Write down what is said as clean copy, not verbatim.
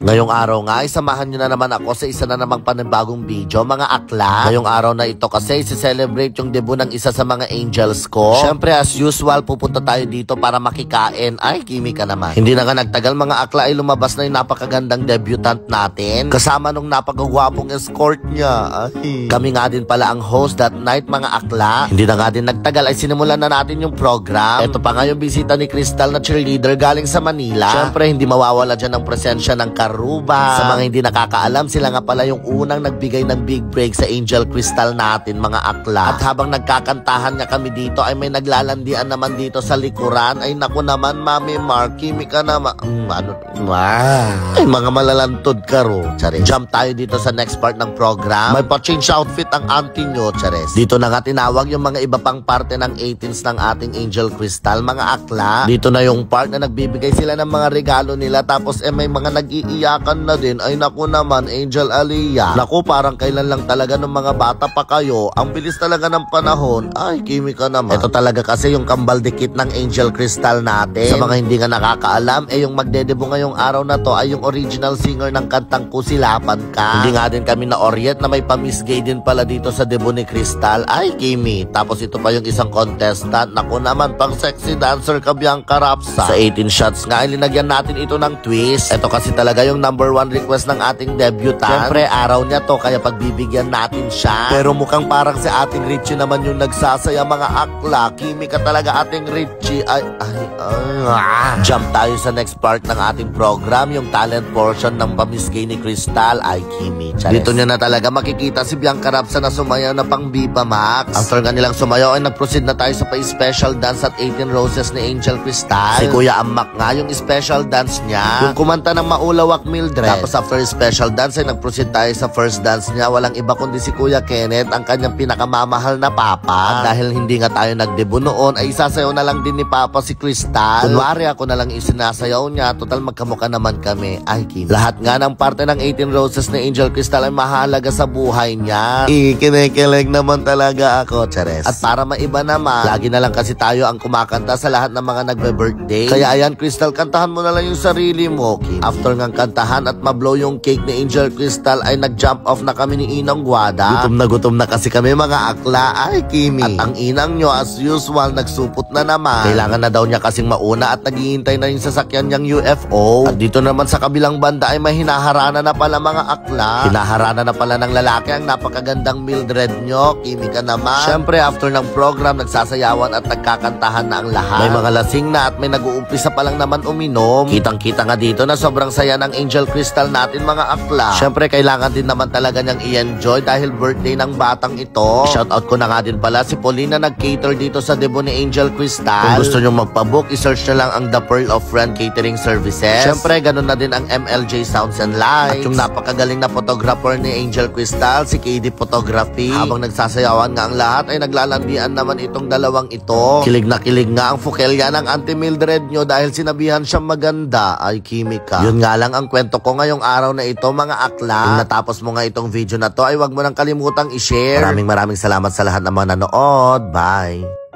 Ngayong araw nga, samahan nyo na naman ako sa isa na namang panibagong video, mga akla. Ngayong araw na ito kasi, isi-celebrate yung debut ng isa sa mga angels ko. Syempre, as usual, pupunta tayo dito para makikain. Ay, Kimi ka naman. Hindi na nga nagtagal, mga akla, ay lumabas na yung napakagandang debutant natin. Kasama nung napakagwapong escort niya. Ay. Kami nga din pala ang host that night, mga akla. Hindi na nga din nagtagal, ay sinimulan na natin yung program. Ito pa nga yung bisita ni Crystal na cheerleader galing sa Manila. Syempre, hindi mawawala dyan ang presensya ng Karuba. Sa mga hindi nakakaalam, sila nga pala yung unang nagbigay ng big break sa Angel Crystal natin, mga akla. At habang nagkakantahan nga kami dito, ay may naglalandian naman dito sa likuran. Ay naku naman, Mami Mark, Kimi ka naman. Ay mga malalantod ka ro. Charis. Jump tayo dito sa next part ng program. May pa-change outfit ang auntie nyo, Charis. Dito na nga tinawag yung mga iba pang parte ng 18s ng ating Angel Crystal, mga akla. Dito na yung part na nagbibigay sila ng mga regalo nila, tapos may mga nag-iiyakan na din. Ay naku naman, Angel Aliyah. Naku, parang kailan lang talaga ng mga bata pa kayo. Ang bilis talaga ng panahon. Ay, Kimi ka naman. Ito talaga kasi yung kambal dikit ng Angel Crystal natin. Sa mga hindi nga nakakaalam, yung magdedebo ngayong araw na to ay yung original singer ng kantang Kusilapan Ka. Hindi nga din kami na-orient na may pa-Miss Gay din pala dito sa debo ni Crystal. Ay, Kimi. Tapos ito pa yung isang contestant. Naku naman, pang sexy dancer ka, Bianca Rapsa. Sa 18 shots nga, ay linagyan natin ito ng twist. Ito kasi talaga yung number 1 request ng ating debutant. Siyempre, araw niya to, kaya pagbibigyan natin siya. Pero mukhang parang si ating Richie naman yung nagsasaya, mga akla. Kimi ka talaga, ating Richie. Jump tayo sa next part ng ating program, yung talent portion ng pa-Miss Gay ni Crystal. Ay, Kimi. Charis. Dito niya na talaga makikita si Bianca Rapsa na sumayaw na pang Viva Max. After nga nilang sumayaw, ay nag-proceed na tayo sa pa-special dance at 18 Roses ni Angel Crystal. Si Kuya Amak nga, yung special dance niya. Yung kumanta ng Maulawak Mildred. Tapos after special dance, ay nag-proceed tayo sa first dance niya. Walang iba kundi si Kuya Kenneth, ang kanyang pinakamamahal na papa. At dahil hindi nga tayo nagdebo noon, ay isasayaw na lang din ni Papa si Crystal. Kunwari ako na lang isinasayaw niya. Total magkamukha naman kami. Ay, Kimi. Lahat nga ng parte ng 18 Roses ni Angel Crystal ay mahalaga sa buhay niya. Kinikilig naman talaga ako, Chares. At para maiba naman, lagi na lang kasi tayo ang kumakanta sa lahat ng mga nagbe-birthday. Kaya ayan, Crystal, kantahan mo na lang yung sarili mo, Kimi. After ngang kantahan at mablow yung cake ni Angel Crystal, ay nag-jump off na kami ni Inang Guada. Gutom na kasi kami, mga akla. Ay, Kimi. At ang inang nyo, as usual, nagsupot na naman. Kailangan na daw niya kasing mauna at naghihintay na yung sasakyan niyang UFO. At dito naman sa kabilang banda ay may hinaharana na pala, mga akla. Hinaharana na pala ng lalaki ang napakagandang Mildred nyo. Kimi ka naman. Siyempre, after ng program, nagsasayawan at nagkakantahan na ang lahat. May mga lasing na at may nag-uumpisa pa lang naman uminom. Kitang-kita nga dito na sobrang saya ng Angel Crystal natin, mga akla. Siyempre, kailangan din naman talaga niyang i-enjoy dahil birthday ng batang ito. Shoutout ko na nga din pala si Pauline na nag-cater dito sa debo ni Angel Crystal. Kung gusto nyo magpabook, isearch na lang ang The Pearl of Friend Catering Services. Siyempre, ganun na din ang MLJ Sounds and Lights. At yung napakagaling na photographer ni Angel Crystal, si KD Photography. Habang nagsasayawan nga ang lahat, ay naglalandian naman itong dalawang ito. Kilig na kilig nga ang fukelya ng Auntie Mildred nyo dahil sinabihan siyang maganda. Ay, Kimi ka. Yun nga lang ang kwento ko ngayong araw na ito, mga akla. Kung natapos mo nga itong video na to, ay wag mo nang kalimutang i-share. Maraming salamat sa lahat ng mga nanood. Bye!